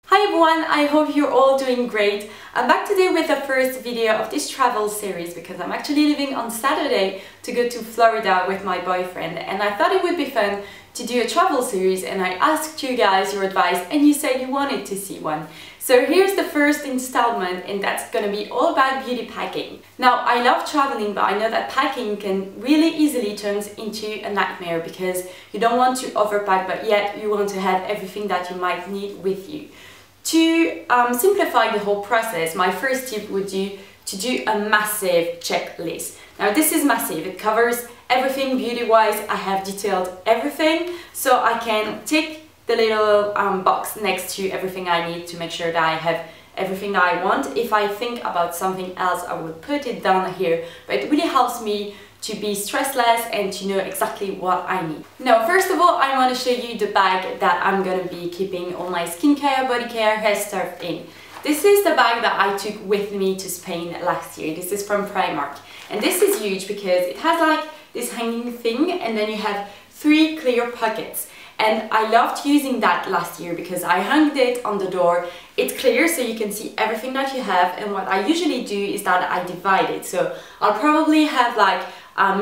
Hi everyone, I hope you're all doing great. I'm back today with the first video of this travel series because I'm actually leaving on Saturday to go to Florida with my boyfriend, and I thought it would be fun to do a travel series, and I asked you guys your advice and you said you wanted to see one. So here's the first installment, and that's gonna be all about beauty packing. Now, I love traveling, but I know that packing can really easily turn into a nightmare because you don't want to overpack, but yet you want to have everything that you might need with you. To simplify the whole process, my first tip would be to do a massive checklist. Now this is massive, it covers everything beauty-wise. I have detailed everything, so I can tick the little box next to everything I need to make sure that I have everything that I want. If I think about something else, I will put it down here, but it really helps me to be stressless and to know exactly what I need. Now, first of all, I want to show you the bag that I'm going to be keeping all my skincare, body care, hair stuff in. This is the bag that I took with me to Spain last year. This is from Primark. And this is huge because it has like this hanging thing, and then you have 3 clear pockets. And I loved using that last year because I hung it on the door. It's clear so you can see everything that you have, and what I usually do is that I divide it. So I'll probably have like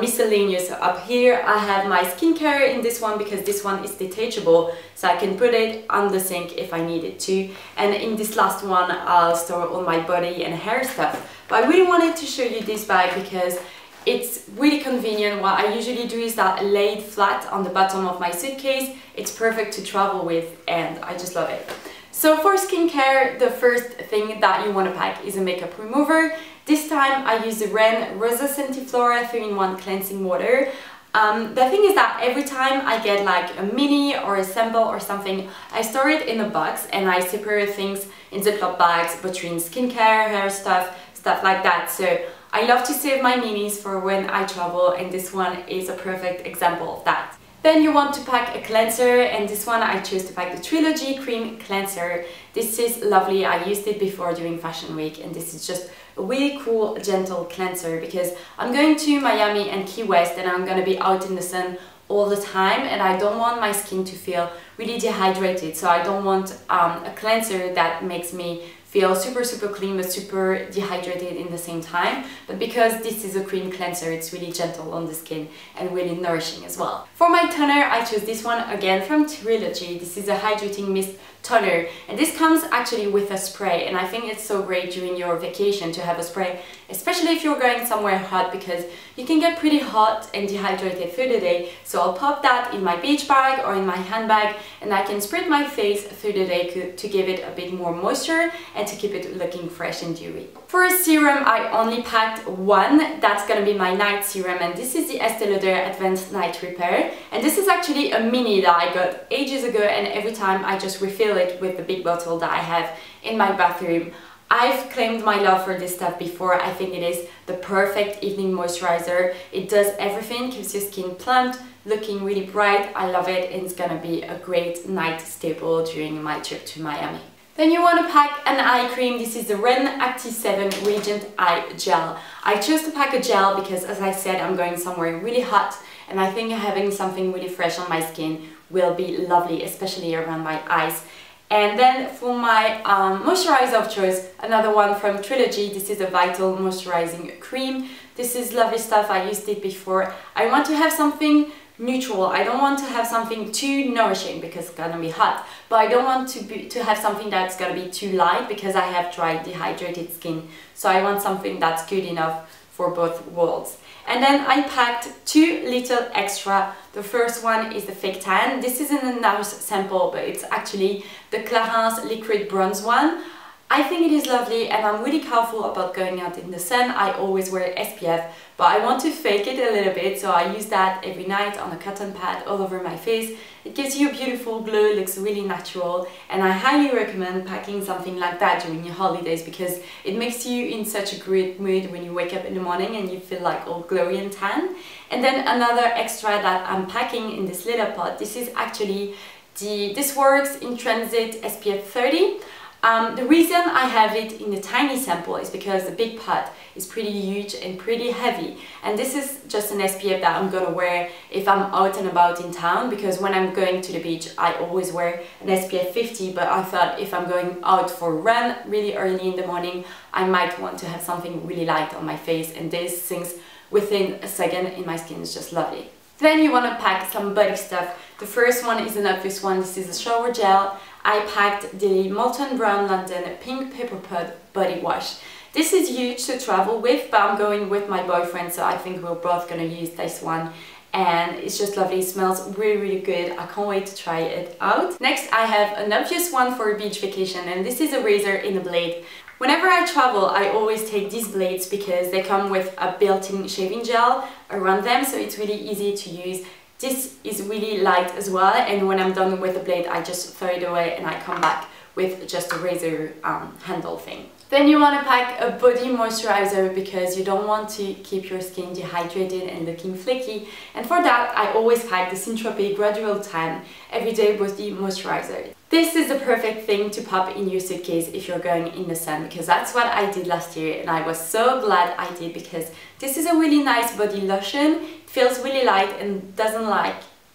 miscellaneous up here. I have my skincare in this one because this one is detachable, so I can put it on the sink if I needed to. And in this last one I'll store all my body and hair stuff. But I really wanted to show you this bag because it's really convenient. What I usually do is that I lay it flat on the bottom of my suitcase. It's perfect to travel with and I just love it. So for skincare, the first thing that you want to pack is a makeup remover. This time I use the Ren Rosa Centiflora 3-in-1 cleansing water. The thing is that every time I get like a mini or a sample or something, I store it in a box and I separate things in Ziploc bags between skincare, hair stuff like that. So I love to save my minis for when I travel, and this one is a perfect example of that. Then you want to pack a cleanser, and this one I chose to pack the Trilogy Cream Cleanser. This is lovely. I used it before during Fashion Week, and this is just a really cool, gentle cleanser because I'm going to Miami and Key West and I'm going to be out in the sun all the time, and I don't want my skin to feel really dehydrated. So I don't want a cleanser that makes me feel super clean but super dehydrated in the same time. But because this is a cream cleanser, it's really gentle on the skin and really nourishing as well. For my toner, I chose this one again from Trilogy. This is a hydrating mist toner, and this comes actually with a spray, and I think it's so great during your vacation to have a spray, especially if you're going somewhere hot, because you can get pretty hot and dehydrated through the day. So I'll pop that in my beach bag or in my handbag, and I can spread my face through the day to give it a bit more moisture and to keep it looking fresh and dewy. For a serum, I only packed one. That's gonna be my night serum, and this is the Estée Lauder Advanced Night Repair, and this is actually a mini that I got ages ago, and every time I just refill it with the big bottle that I have in my bathroom. I've claimed my love for this stuff before. I think it is the perfect evening moisturizer. It does everything, keeps your skin plump, looking really bright. I love it, and it's gonna be a great night staple during my trip to Miami. Then you want to pack an eye cream. This is the Ren Active 7 Radiant Eye Gel. I chose to pack a gel because, as I said, I'm going somewhere really hot, and I think having something really fresh on my skin will be lovely, especially around my eyes. And then for my moisturizer of choice, another one from Trilogy. This is a Vital Moisturizing Cream. This is lovely stuff. I used it before. I want to have something neutral. I don't want to have something too nourishing because it's gonna be hot, but I don't want to have something that's gonna be too light because I have dry, dehydrated skin. So I want something that's good enough for both worlds. And then I packed 2 little extra. The first one is the Fake Tan. This isn't a NARS sample, but it's actually the Clarins Liquid Bronze one. I think it is lovely, and I'm really careful about going out in the sun. I always wear SPF, but I want to fake it a little bit, so I use that every night on a cotton pad all over my face. It gives you a beautiful glow, it looks really natural, and I highly recommend packing something like that during your holidays because it makes you in such a great mood when you wake up in the morning and you feel like all glowy and tan. And then another extra that I'm packing in this little pot, this is actually the This Works in Transit SPF 30. The reason I have it in a tiny sample is because the big pot is pretty huge and pretty heavy, and this is just an SPF that I'm gonna wear if I'm out and about in town, because when I'm going to the beach I always wear an SPF 50, but I thought if I'm going out for a run really early in the morning I might want to have something really light on my face, and this sinks within a second in my skin. Is just lovely. Then you want to pack some body stuff. The first one is an obvious one. This is a shower gel. I packed the Molton Brown London Pink Pepper Pod Body Wash. This is huge to travel with, but I'm going with my boyfriend, so I think we're both gonna use this one. And it's just lovely, it smells really, really good. I can't wait to try it out. Next, I have an obvious one for a beach vacation, and this is a razor in a blade. Whenever I travel, I always take these blades because they come with a built-in shaving gel around them, so it's really easy to use. This is really light as well, and when I'm done with the blade, I just throw it away and I come back with just a razor handle thing. Then you want to pack a body moisturizer because you don't want to keep your skin dehydrated and looking flaky. And for that, I always pack the Tropez Gradual Tan Everyday Body Moisturizer. This is the perfect thing to pop in your suitcase if you're going in the sun, because that's what I did last year and I was so glad I did, because this is a really nice body lotion. It feels really light and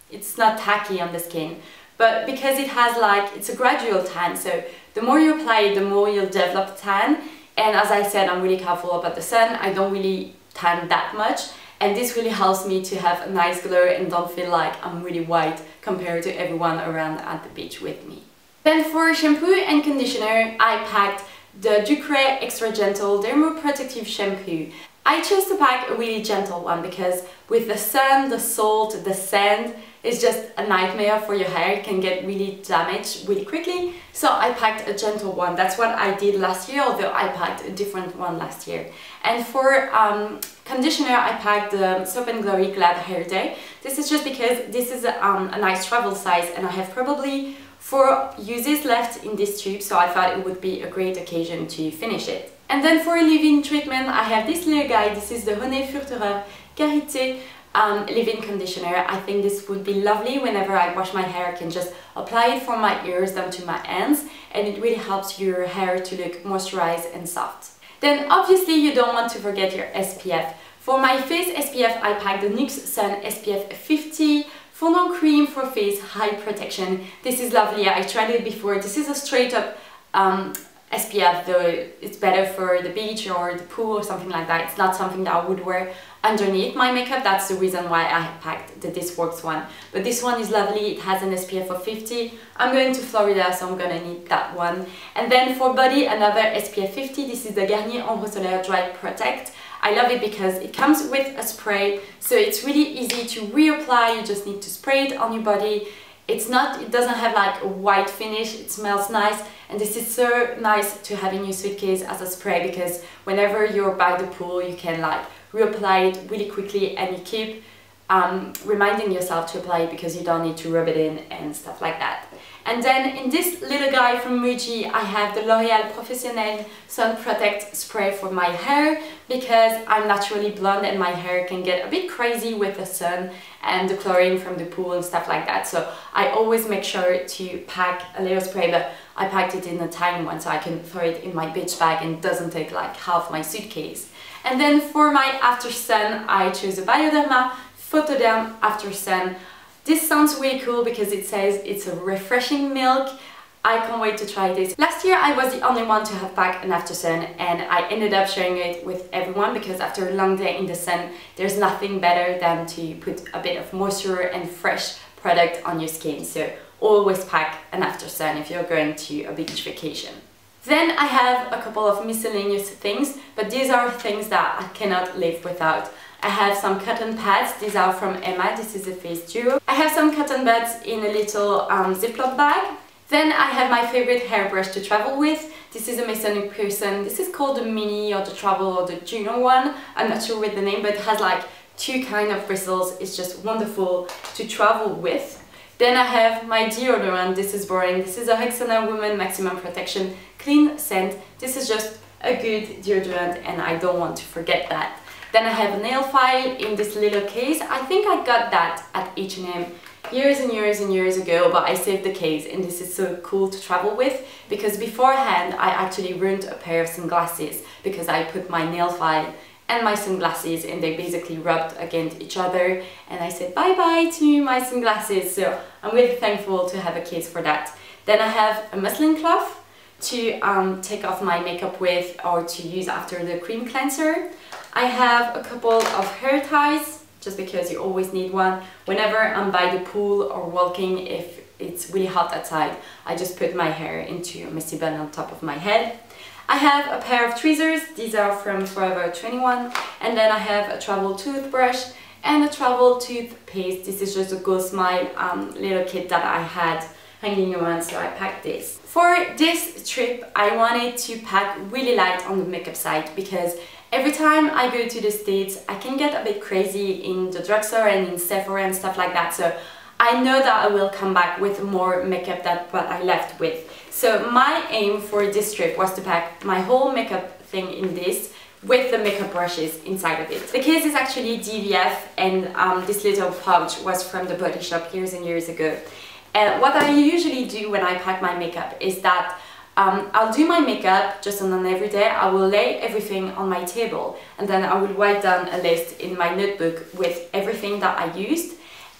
it's not tacky on the skin. But because it has it's a gradual tan, so the more you apply it, the more you'll develop tan. And as I said, I'm really careful about the sun. I don't really tan that much. And this really helps me to have a nice glow and don't feel like I'm really white compared to everyone around at the beach with me. Then for shampoo and conditioner, I packed the Ducray Extra Gentle Dermo Protective Shampoo. I chose to pack a really gentle one because with the sun, the salt, the sand, it's just a nightmare for your hair. It can get really damaged really quickly. So I packed a gentle one. That's what I did last year, although I packed a different one last year. And for conditioner, I packed the Soap & Glory Glad Hair Day. This is just because this is a nice travel size and I have probably 4 uses left in this tube, so I thought it would be a great occasion to finish it. And then for a leave-in treatment, I have this little guy. This is the René Furterer Karité leave-in conditioner. I think this would be lovely whenever I wash my hair. I can just apply it from my ears down to my hands, and it really helps your hair to look moisturized and soft. Then obviously you don't want to forget your SPF. For my face SPF, I packed the Nuxe Sun SPF 50 Fondant Cream for Face High Protection. This is lovely. I tried it before. This is a straight up SPF, though it's better for the beach or the pool or something like that. It's not something that I would wear underneath my makeup. That's the reason why I packed the This Works one. But this one is lovely. It has an SPF of 50. I'm going to Florida, so I'm gonna need that one. And then for body, another SPF 50. This is the Garnier Ambre Solaire Dry Protect. I love it because it comes with a spray, so it's really easy to reapply. You just need to spray it on your body. It doesn't have like a white finish, it smells nice, and this is so nice to have in your suitcase as a spray, because whenever you're by the pool you can like reapply it really quickly, and you keep reminding yourself to apply it because you don't need to rub it in and stuff like that. And then in this little guy from Muji, I have the L'Oréal Professionnel Sun Protect Spray for my hair, because I'm naturally blonde and my hair can get a bit crazy with the sun and the chlorine from the pool and stuff like that. So I always make sure to pack a little spray, but I packed it in a tiny one so I can throw it in my beach bag and it doesn't take like half my suitcase. And then for my after sun, I chose a Bioderma Photoderm After Sun. This sounds really cool because it says it's a refreshing milk. I can't wait to try this. Last year I was the only one to have packed an after sun, and I ended up sharing it with everyone because after a long day in the sun there's nothing better than to put a bit of moisture and fresh product on your skin. So always pack an after sun if you're going to a beach vacation. Then I have a couple of miscellaneous things, but these are things that I cannot live without. I have some cotton pads. These are from Emma. This is a face duo. I have some cotton buds in a little Ziploc bag. Then I have my favorite hairbrush to travel with. This is a Masonic Pearson. This is called the Mini or the Travel or the Juno one. I'm not sure with the name, but it has like 2 kind of bristles. It's just wonderful to travel with. Then I have my deodorant. This is boring. This is a Rexona Woman Maximum Protection Clean Scent. This is just a good deodorant and I don't want to forget that. Then I have a nail file in this little case. I think I got that at H&M. years and years and years ago, but I saved the case and this is so cool to travel with because beforehand I actually ruined a pair of sunglasses because I put my nail file and my sunglasses and they basically rubbed against each other and I said bye bye to my sunglasses, so I'm really thankful to have a case for that. Then I have a muslin cloth to take off my makeup with or to use after the cream cleanser. I have a couple of hair ties just because you always need one. Whenever I'm by the pool or walking, if it's really hot outside, I just put my hair into a messy bun on top of my head. I have a pair of tweezers, these are from Forever 21, and then I have a travel toothbrush and a travel toothpaste. This is just a Go Smile little kit that I had hanging around, so I packed this. For this trip, I wanted to pack really light on the makeup side because every time I go to the States, I can get a bit crazy in the drugstore and in Sephora and stuff like that, so I know that I will come back with more makeup than what I left with. So my aim for this trip was to pack my whole makeup thing in this with the makeup brushes inside of it. The case is actually DVF and this little pouch was from the Body Shop years and years ago. What I usually do when I pack my makeup is that I'll do my makeup just on an everyday. I will lay everything on my table and then I will write down a list in my notebook with everything that I used.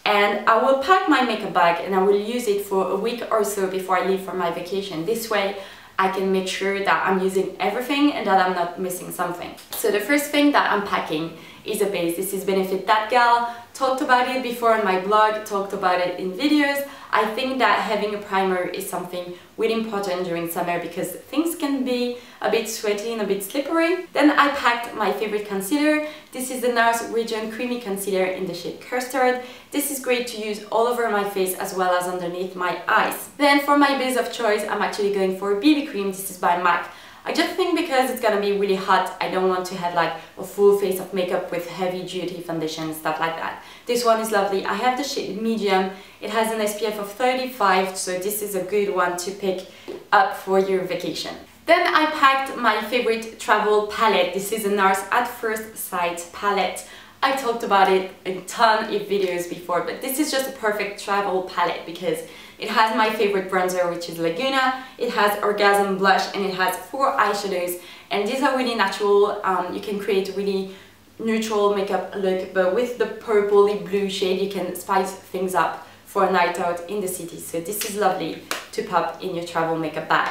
And I will pack my makeup bag and I will use it for a week or so before I leave for my vacation. This way I can make sure that I'm using everything and that I'm not missing something. So the first thing that I'm packing is a base. This is Benefit That Gal. Talked about it before on my blog, talked about it in videos. I think that having a primer is something really important during summer because things can be a bit sweaty and a bit slippery. Then I packed my favorite concealer. This is the NARS Radiant Creamy Concealer in the shade Custard. This is great to use all over my face as well as underneath my eyes. Then for my base of choice, I'm actually going for a BB cream. This is by MAC. I just think because it's gonna be really hot, I don't want to have like a full face of makeup with heavy duty foundation and stuff like that. This one is lovely. I have the shade Medium. It has an SPF of 35, so this is a good one to pick up for your vacation. Then I packed my favorite travel palette. This is a NARS At First Sight palette. I talked about it a ton of videos before, but this is just a perfect travel palette because it has my favorite bronzer, which is Laguna, it has Orgasm Blush, and it has 4 eyeshadows, and these are really natural. You can create a really neutral makeup look, but with the purpley blue shade you can spice things up for a night out in the city, so this is lovely to pop in your travel makeup bag.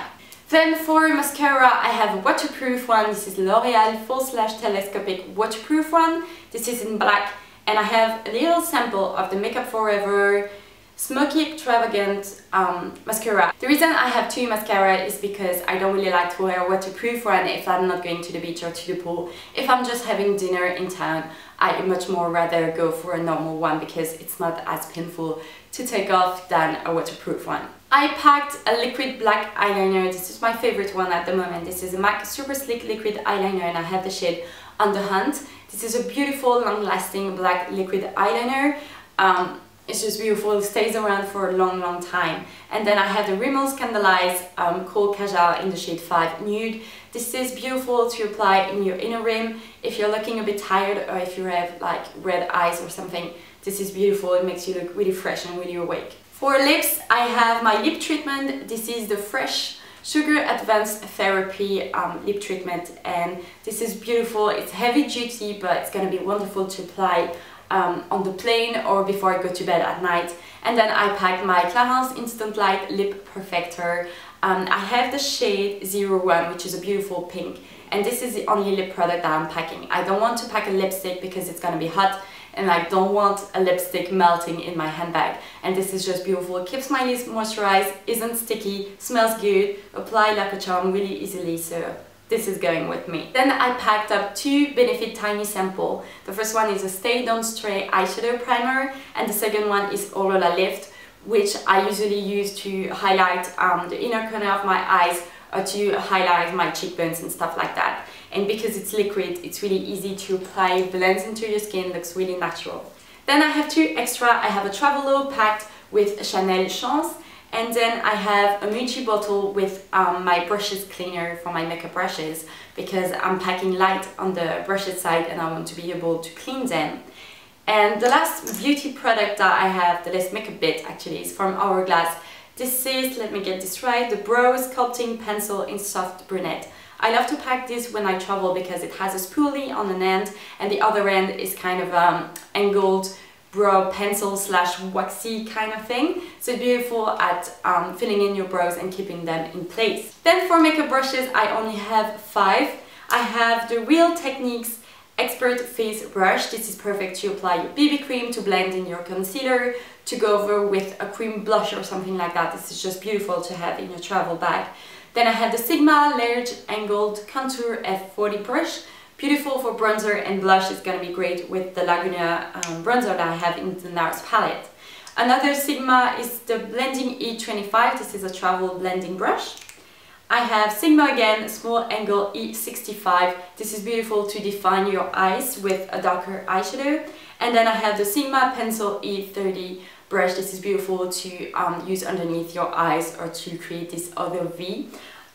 Then for mascara, I have a waterproof one. This is L'Oreal Full Slash Telescopic Waterproof one. This is in black, and I have a little sample of the Makeup Forever Smoky Extravagant mascara. The reason I have 2 mascara is because I don't really like to wear a waterproof one if I'm not going to the beach or to the pool. If I'm just having dinner in town, I much more rather go for a normal one because it's not as painful to take off than a waterproof one. I packed a liquid black eyeliner. This is my favorite one at the moment. This is a MAC Super Sleek Liquid Eyeliner and I have the shade On The Hunt. This is a beautiful, long-lasting black liquid eyeliner. It's just beautiful, it stays around for a long time. And then I have the Rimmel Scandaleyes Kohl Kajal in the shade 5 Nude. This is beautiful to apply in your inner rim if you're looking a bit tired or if you have like red eyes or something. This is beautiful, it makes you look really fresh and really awake. For lips, I have my lip treatment. This is the Fresh Sugar Advanced Therapy lip treatment, and this is beautiful. It's heavy duty, but it's gonna be wonderful to apply on the plane or before I go to bed at night. And then I packed my Clarins Instant Light Lip Perfector. I have the shade 01, which is a beautiful pink, and this is the only lip product that I'm packing. I don't want to pack a lipstick because it's gonna be hot, and I don't want a lipstick melting in my handbag. And this is just beautiful. It keeps my lips moisturized, isn't sticky, smells good, apply like a charm really easily, so this is going with me. Then I packed up 2 Benefit Tiny Sample. The first one is a Stay Don't Stray eyeshadow primer, and the second one is Aurora Lift, which I usually use to highlight the inner corner of my eyes or to highlight my cheekbones and stuff like that. And because it's liquid, it's really easy to apply, blends into your skin, looks really natural. Then I have 2 extra. I have a Travelo packed with Chanel Chance, and then I have a Muji bottle with my brushes cleaner for my makeup brushes because I'm packing light on the brushes side and I want to be able to clean them. And the last beauty product that I have, the last makeup bit actually, is from Hourglass. This is, let me get this right, the Brow Sculpting Pencil in Soft Brunette. I love to pack this when I travel because it has a spoolie on an end and the other end is kind of angled brow pencil slash waxy kind of thing. So it's beautiful at filling in your brows and keeping them in place. Then for makeup brushes, I only have 5. I have the Real Techniques Expert Face Brush. This is perfect to apply your BB cream, to blend in your concealer, to go over with a cream blush or something like that. This is just beautiful to have in your travel bag. Then I have the Sigma Large Angled Contour F40 brush. Beautiful for bronzer and blush. It's going to be great with the Laguna bronzer that I have in the NARS palette. Another Sigma is the Blending E25. This is a travel blending brush. I have Sigma again, Small Angle E65. This is beautiful to define your eyes with a darker eyeshadow. And then I have the Sigma Pencil E30 brush. This is beautiful to use underneath your eyes or to create this other V.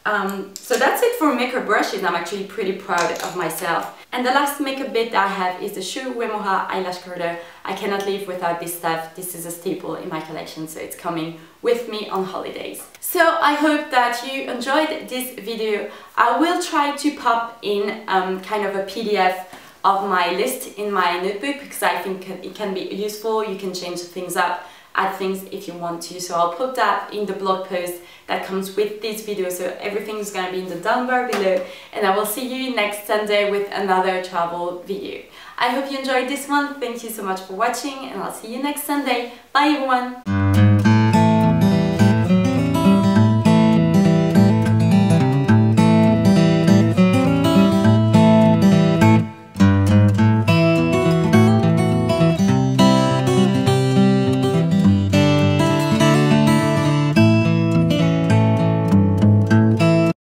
So that's it for makeup brushes. I'm actually pretty proud of myself. And the last makeup bit that I have is the Shu Uemura Eyelash Curler. I cannot live without this stuff. This is a staple in my collection, so it's coming with me on holidays. So I hope that you enjoyed this video. I will try to pop in kind of a PDF of my list in my notebook because I think it can be useful. You can change things up, add things if you want to. So I'll put that in the blog post that comes with this video. So everything is going to be in the down bar below. And I will see you next Sunday with another travel video. I hope you enjoyed this one. Thank you so much for watching and I'll see you next Sunday. Bye everyone!